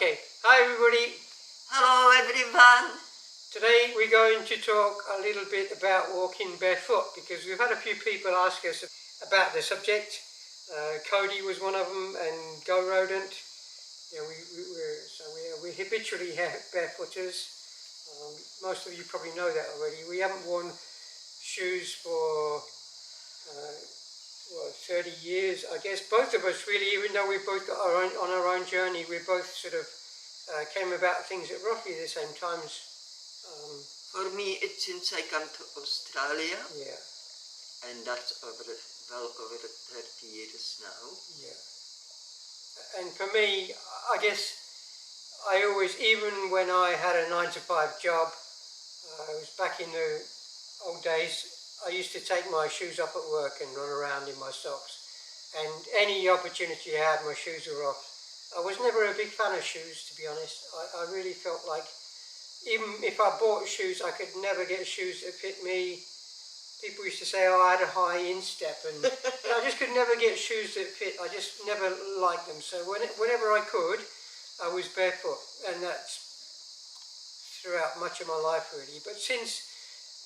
Okay, hi everybody. Hello everyone. Today we're going to talk a little bit about walking barefoot because we've had a few people ask us about the subject. Cody was one of them, and Go Rodent. Yeah, we're habitually barefooters. Most of you probably know that already. We haven't worn shoes for 30 years, I guess. Both of us really, even though we've both got on our own journey, we both sort of came about things at roughly the same times. For me, it's since I come to Australia. Yeah. And that's well over 30 years now. Yeah. And for me, I guess I always, even when I had a 9-to-5 job, I was back in the old days, I used to take my shoes off at work and run around in my socks. And any opportunity I had, my shoes were off. I was never a big fan of shoes, to be honest. I really felt like, even if I bought shoes, I could never get shoes that fit me. People used to say, oh, I had a high instep, and I just could never get shoes that fit. I just never liked them. So whenever I could, I was barefoot, and that's throughout much of my life, really. But since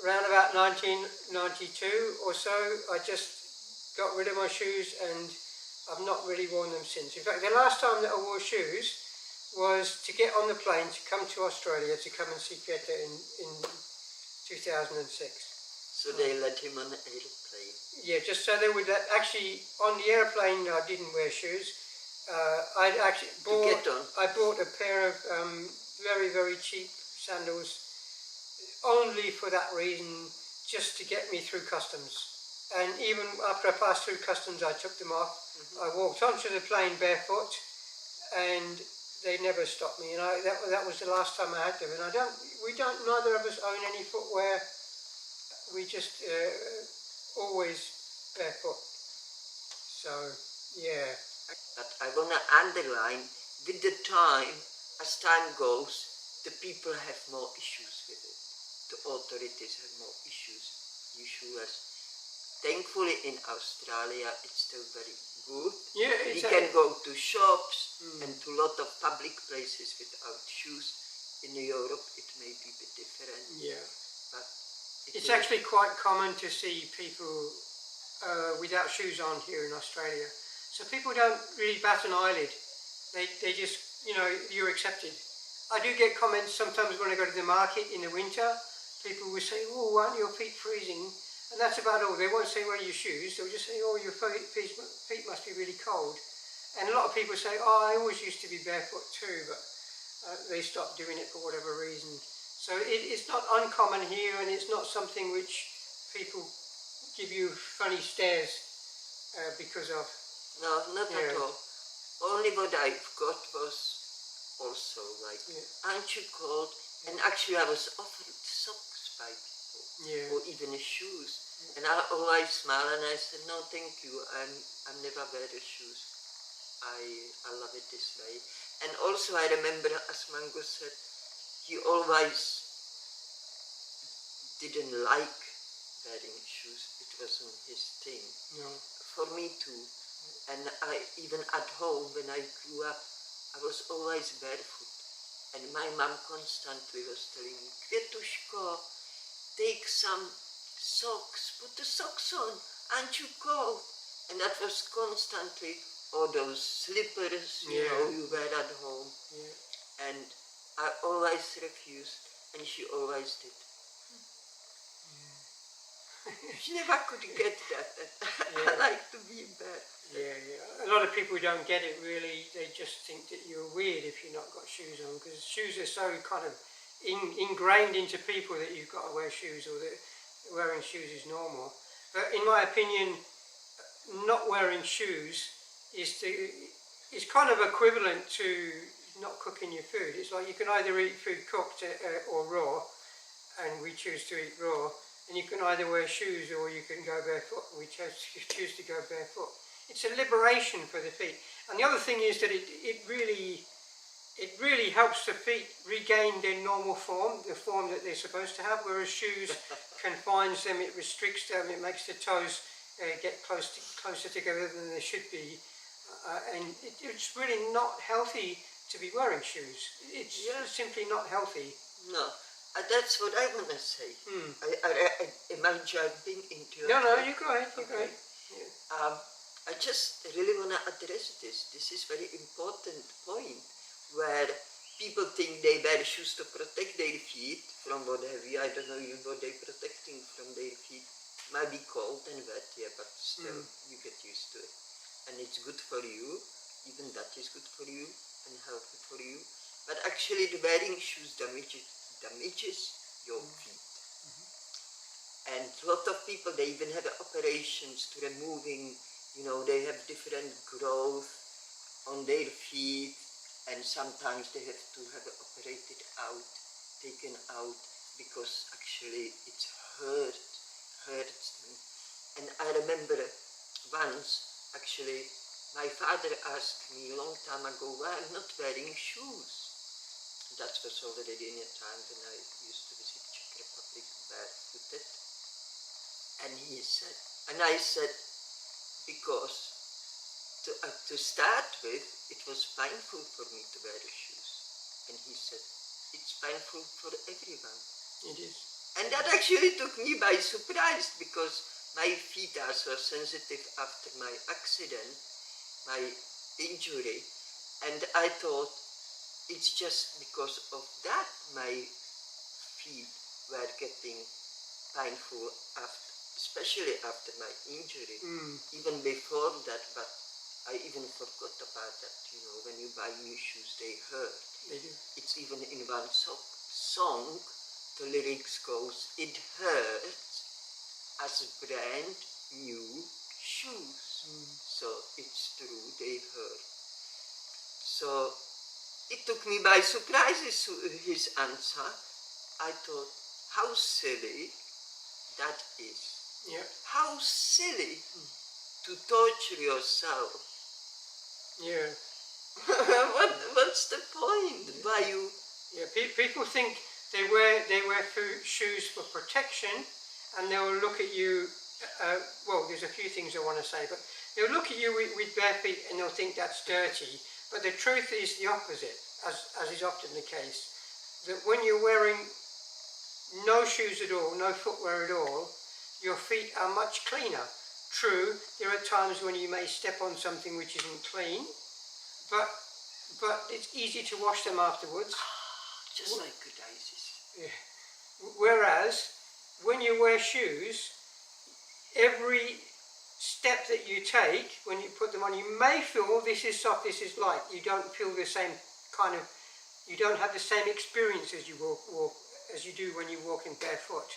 around about 1992 or so, I just got rid of my shoes, and I've not really worn them since. In fact, the last time that I wore shoes was to get on the plane to come to Australia to come and see Greta in 2006. So they let him on the airplane? Yeah, just so they would actually, on the airplane I didn't wear shoes. I bought a pair of very, very cheap sandals only for that reason, just to get me through customs. And even after I passed through customs, I took them off. I walked onto the plane barefoot, and they never stopped me. And that was the last time I had them. And neither of us own any footwear. We just always barefoot. So yeah. But I want to underline, with the time, as time goes, the people have more issues with it. The authorities have more issues. Thankfully in Australia it's still very good. Yeah, we can go to shops and to a lot of public places without shoes. In Europe it may be a bit different. Yeah. But it's actually quite common to see people without shoes on here in Australia. So people don't really bat an eyelid. They just, you're accepted. I do get comments sometimes when I go to the market in the winter. People will say, oh, aren't your feet freezing? And that's about all. They won't say, where are your shoes? They'll just say, oh, your feet must be really cold. And a lot of people say, oh, I always used to be barefoot too, but they stopped doing it for whatever reason. So it's not uncommon here, and it's not something which people give you funny stares because of. No, not at all. Only what I got was also like, aren't you cold? And actually I was offered socks by people, or even shoes. And I always smile and I said, no thank you, I'm never wear the shoes. I love it this way. And also I remember, as Mango said, he always didn't like wearing shoes. It wasn't his thing. No. For me too. And even at home when I grew up, I was always barefoot. And my mom constantly was telling me, Kvetushko, take some socks, put the socks on, aren't you cold? And that was constantly, all those slippers, you wear at home. Yeah. And I always refused, and she always did. She never could get that. I like to be barefoot. Yeah. A lot of people don't get it really. They just think that you're weird if you've not got shoes on, because shoes are so kind of ingrained into people that you've got to wear shoes, or that wearing shoes is normal. But in my opinion, not wearing shoes is kind of equivalent to not cooking your food. It's like you can either eat food cooked or raw, and we choose to eat raw. And you can either wear shoes or you can go barefoot, and we choose to go barefoot. It's a liberation for the feet. And the other thing is that it really helps the feet regain their normal form, the form that they're supposed to have, whereas shoes confines them, it restricts them, it makes the toes get closer together than they should be. And it's really not healthy to be wearing shoes. It's simply not healthy. No, that's what I want to say. Am I jumping into your No, talk? you go ahead, you go Okay. ahead. Yeah. I just really want to address this. This is very important point where people think they wear shoes to protect their feet from what have you. I don't know what they're protecting from their feet. Might be cold and wet, yeah, but still you get used to it. And it's good for you. Even that is good for you and healthy for you. But actually the wearing shoes damages your feet. And a lot of people, they even have operations to removing, they have different growth on their feet, and sometimes they have to have it operated out, taken out, because actually it hurts them. And I remember once, actually, my father asked me a long time ago why I'm not wearing shoes. That was already in a time when I used to visit Czech Republic barefooted. And I said, because to start with, it was painful for me to wear the shoes. And he said, it's painful for everyone. It is. And that actually took me by surprise, because my feet are so sensitive after my accident, my injury. And I thought, it's just because of that my feet were getting painful, especially after my injury. Even before that, but I even forgot about that. When you buy new shoes, they hurt. They do. It's even in one song, the lyrics goes, it hurts as brand new shoes. So it's true, they hurt. So it took me by surprise, his answer. I thought, how silly that is. Yeah. How silly to torture yourself. Yeah. What's the point? Why you? Yeah. People think they wear shoes for protection, and they'll look at you. Well, there's a few things I want to say, but they'll look at you with bare feet and they'll think that's dirty. But the truth is the opposite, as is often the case. That when you're wearing no shoes at all, no footwear at all, your feet are much cleaner. True, there are times when you may step on something which isn't clean, but it's easy to wash them afterwards. Just like good ISIS. Yeah. Whereas, when you wear shoes, every step that you take, when you put them on, you may feel, oh, this is soft, this is light. You don't feel the same kind of, you don't have the same experience as you walk as you do when you walk in barefoot.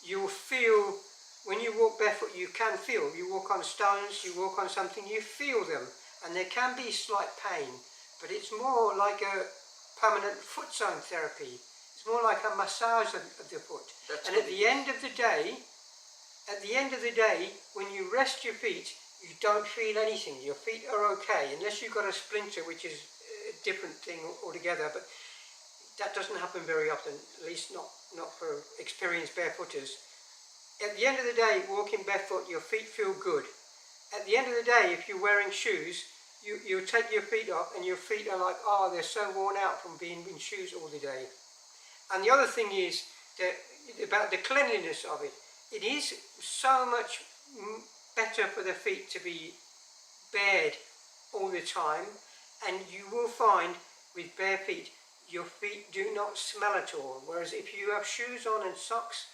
You'll feel, when you walk barefoot, you can feel. You walk on stones, you walk on something, you feel them. And there can be slight pain, but it's more like a permanent foot zone therapy. It's more like a massage of the foot. And at the end of the day, when you rest your feet, you don't feel anything. Your feet are okay, unless you've got a splinter, which is a different thing altogether. But that doesn't happen very often, at least not for experienced barefooters. At the end of the day, walking barefoot, your feet feel good. At the end of the day, if you're wearing shoes, you take your feet off and your feet are like, oh, they're so worn out from being in shoes all the day. And the other thing is that about the cleanliness of it. It is so much better for the feet to be bared all the time, and you will find with bare feet, your feet do not smell at all. Whereas if you have shoes on and socks,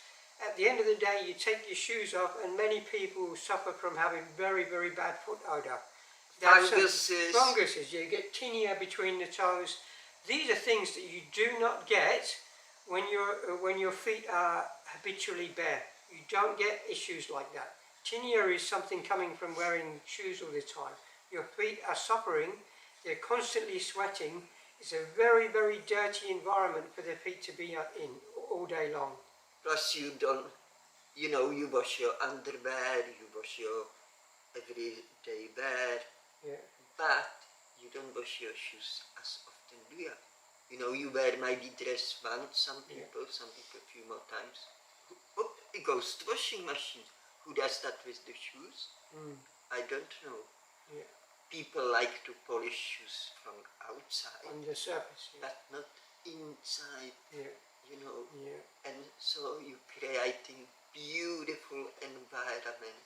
at the end of the day you take your shoes off, and many people suffer from having very, very bad foot odour. Funguses, you get tinea between the toes. These are things that you do not get when your feet are habitually bare. You don't get issues like that. Tinea is something coming from wearing shoes all the time. Your feet are suffering, they're constantly sweating. It's a very, very dirty environment for the feet to be in all day long. Plus you don't, you wash your underwear, you wash your everyday wear, but you don't wash your shoes as often, do you? You wear maybe dress once, some people a few more times. It goes to washing machine. Who does that with the shoes? I don't know. Yeah. people like to polish shoes from outside, On the surface. Yeah. but not inside, Yeah. you know. Yeah. And so you're creating beautiful environment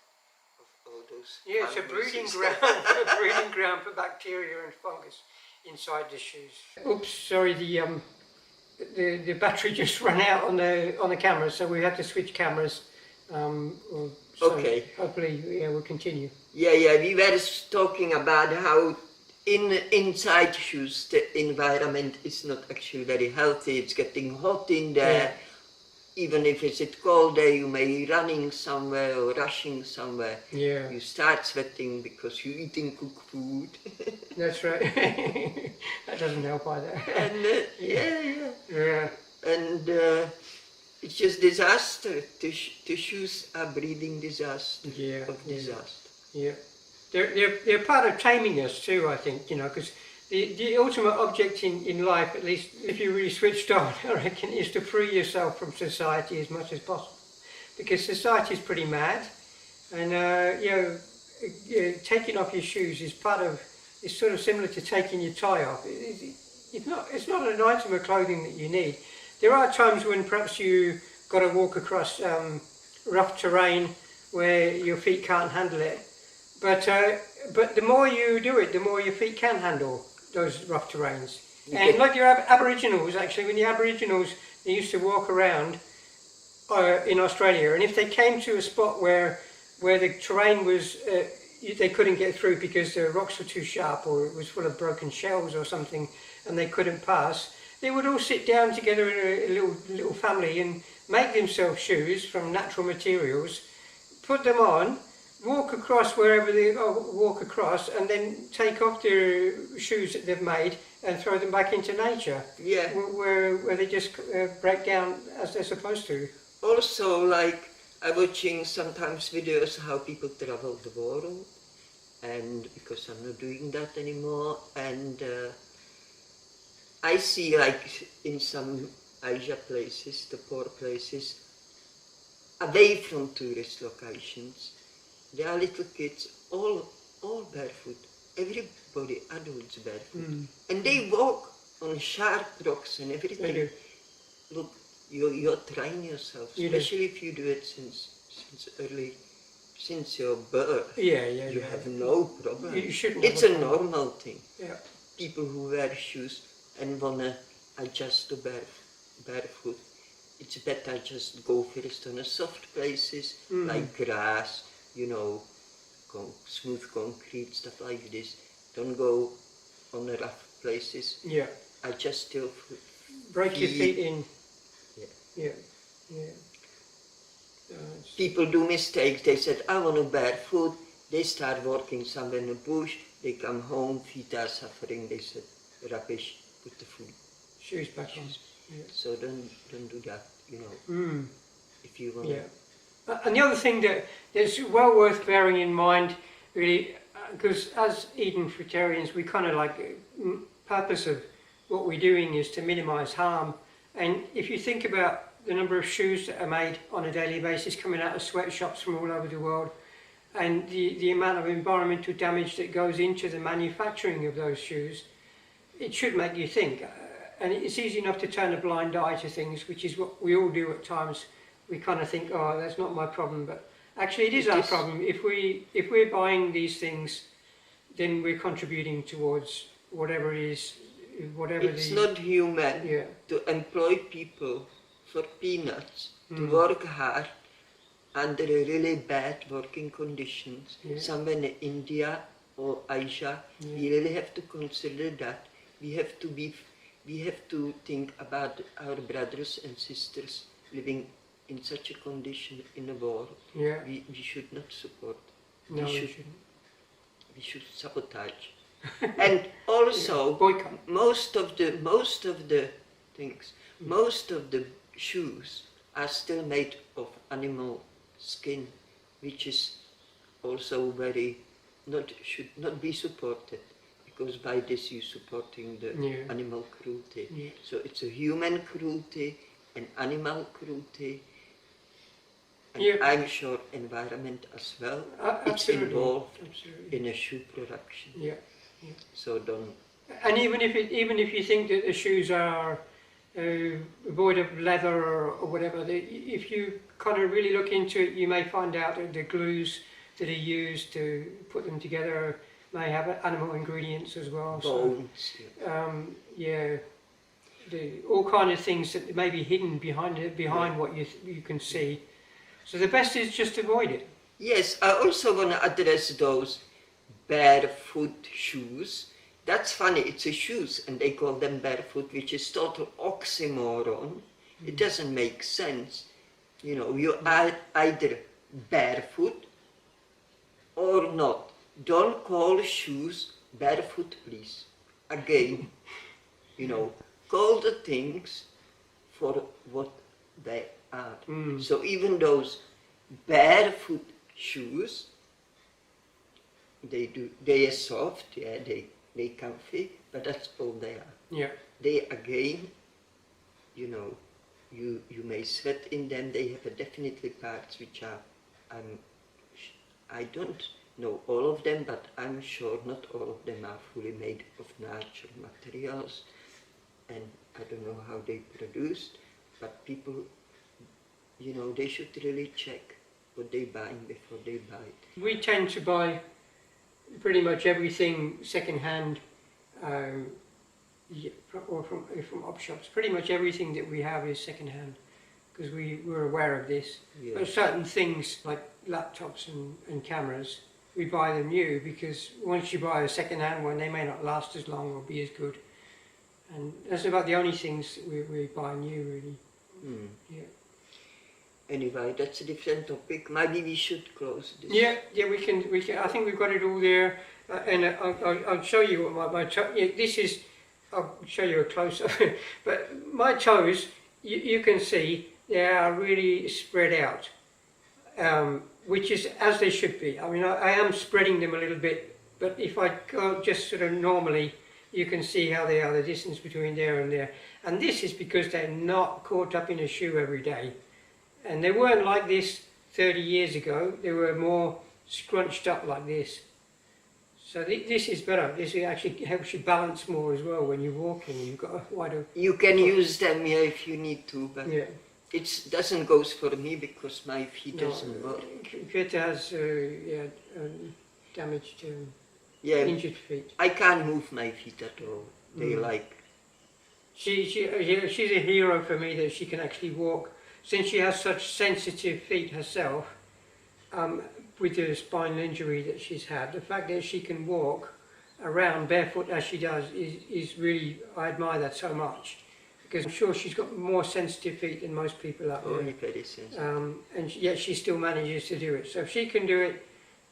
of all those. Yeah, it's a breeding ground, a breeding ground for bacteria and fungus inside the shoes. Oops, sorry, the battery just ran out on the camera, so we had to switch cameras. So Okay. hopefully, yeah, we'll continue. Yeah, we were talking about how inside shoes the environment is not actually very healthy. It's getting hot in there. Yeah. Even if it's a cold day, you may be running somewhere or rushing somewhere. Yeah. You start sweating because you're eating cooked food. That's right. That doesn't help either. And Yeah. And it's just disaster. The shoes are breeding disaster. Yeah. Of disaster. Yeah. They're part of taming us too, I think, you know, because the ultimate object in life, at least if you really switched on, I reckon, is to free yourself from society as much as possible. Because society is pretty mad, and taking off your shoes is it's sort of similar to taking your tie off. It's not an item of clothing that you need. There are times when perhaps you got to walk across rough terrain where your feet can't handle it. But the more you do it, the more your feet can handle those rough terrains. And like your Aboriginals, actually, when the Aboriginals, they used to walk around in Australia, and if they came to a spot where the terrain was, they couldn't get through because the rocks were too sharp, or it was full of broken shells or something, and they couldn't pass, they would all sit down together in a little family and make themselves shoes from natural materials, put them on, walk across wherever they walk across, and then take off their shoes that they've made and throw them back into nature. Yeah. Where they just break down as they're supposed to. Also, like, I'm watching sometimes videos how people travel the world, and because I'm not doing that anymore, and I see, like, in some Asia places, the poor places, away from tourist locations, there are little kids, all barefoot, everybody, adults barefoot, and they walk on sharp rocks and everything. They do. Look, you're trying yourself, especially if you do it since your birth. You have no problem. You shouldn't. It's a normal thing. Yeah. People who wear shoes and wanna adjust to barefoot, it's better just go first on a soft places like grass, you know, smooth concrete, stuff like this. Don't go on the rough places. Yeah. Adjust your Break your feet in. Yeah. Yeah. People do mistakes. They said, I want to barefoot. They start walking somewhere in the bush. They come home, feet are suffering. They said, rubbish, put the shoes back on. Yeah. So don't do that, you know. If you want to. And the other thing that's well worth bearing in mind, really, because as Eden Fruitarians, we kind of like, purpose of what we're doing is to minimise harm. And if you think about the number of shoes that are made on a daily basis coming out of sweatshops from all over the world, and the amount of environmental damage that goes into the manufacturing of those shoes, it should make you think. And it's easy enough to turn a blind eye to things, which is what we all do at times. We kind of think, oh, that's not my problem, but actually it is our problem. If we're buying these things, then we're contributing towards whatever it is, It's not human to employ people for peanuts, to work hard under really bad working conditions, somewhere in India or Asia. We really have to consider that. We have to think about our brothers and sisters living in such a condition in the world. We should not support. No, we shouldn't. We should sabotage. And also, most of the shoes are still made of animal skin, which is also should not be supported, because by this you're supporting the animal cruelty. So it's a human cruelty and animal cruelty. And Yeah. I'm sure environment as well. It's Absolutely. involved Absolutely. in a shoe production. Yeah. So don't. And even if you think that the shoes are void of leather or whatever, if you kind of really look into it, you may find out that the glues that are used to put them together may have animal ingredients as well. Bones. So, yeah, all kind of things that may be hidden behind what you can see. So the best is just avoid it. Yes, I also want to address those barefoot shoes. That's funny, it's a shoes and they call them barefoot, which is total oxymoron. It doesn't make sense. You know, you are either barefoot or not. Don't call shoes barefoot, please. Again, you know, call the things for what they are. So even those barefoot shoes, they are soft, yeah, they comfy, but that's all they are. Yeah. They again, you know, you may sweat in them. They have definitely parts which are, I don't know all of them, but I'm sure not all of them are fully made of natural materials, and I don't know how they produced, but people, you know, they should really check what they buy before they buy it. We tend to buy pretty much everything second-hand, or from op shops. Pretty much everything that we have is second-hand, because we're aware of this. Yeah. But certain things like laptops and cameras, we buy them new, because once you buy a second-hand one, they may not last as long or be as good. And that's about the only things we buy new, really. Yeah. Anyway, that's a different topic. Maybe we should close this. Yeah, we can. I think we've got it all there, and I'll show you what my this is. I'll show you a close up. But my toes, you can see they are really spread out, which is as they should be. I mean, I am spreading them a little bit, but if I go just sort of normally, you can see how they are, the distance between there and there. And this is because they're not caught up in a shoe every day. And they weren't like this 30 years ago. They were more scrunched up like this. So this is better. This actually helps you balance more as well when you're walking. You've got a wider... You can use them here if you need to, but Yeah. it doesn't go for me because my feet doesn't work. Kveta has damaged, injured feet. I can't move my feet at all. They like... She's a hero for me that she can actually walk. Since she has such sensitive feet herself, with the spinal injury that she's had, the fact that she can walk around barefoot as she does is really, I admire that so much, because I'm sure she's got more sensitive feet than most people out there. Only very sensitive. And yet she still manages to do it. So if she can do it,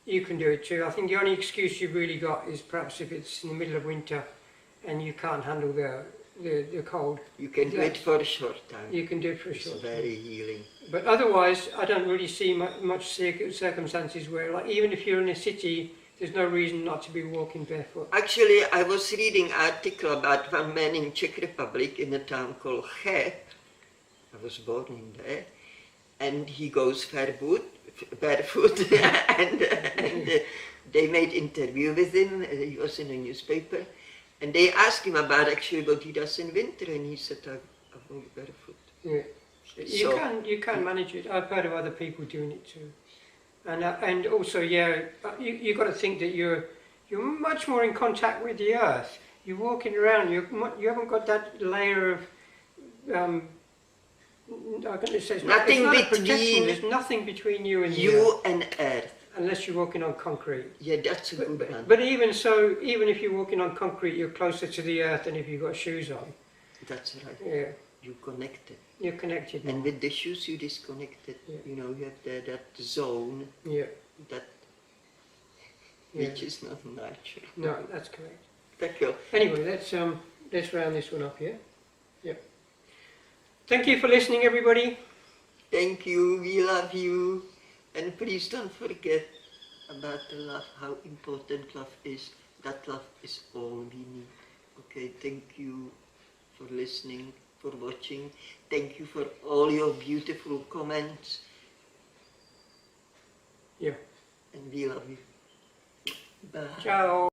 you can do it too. I think the only excuse you've really got is perhaps if it's in the middle of winter and you can't handle the cold. You can do it for a short time. You can do it for a short time. It's very healing. But otherwise, I don't really see much circumstances where, like, even if you're in a city, there's no reason not to be walking barefoot. Actually, I was reading an article about one man in Czech Republic in a town called Cheb. I was born in there. And he goes barefoot and they made interview with him. He was in a newspaper. And they asked him about actually what he does in winter, and he said, I walk barefoot. Yeah. You can manage it. I've heard of other people doing it too. And also, yeah, you got to think that you're much more in contact with the earth. You're walking around. You haven't got that layer of I'm going to say nothing between. There's nothing between you and you and earth. Unless you're walking on concrete. Yeah, that's a good one. But even so, even if you're walking on concrete, you're closer to the earth than if you've got shoes on. That's right. Yeah. You're connected. You're connected. And with the shoes, you're disconnected. Yeah. You know, you have that zone. Yeah. Which is not natural. No, that's correct. Thank you. Anyway, let's round this one up here. Yeah. Thank you for listening, everybody. Thank you. We love you. And please don't forget about the love, how important love is. That love is all we need. Okay, thank you for listening, for watching. Thank you for all your beautiful comments. Yeah. And we love you. Bye. Ciao.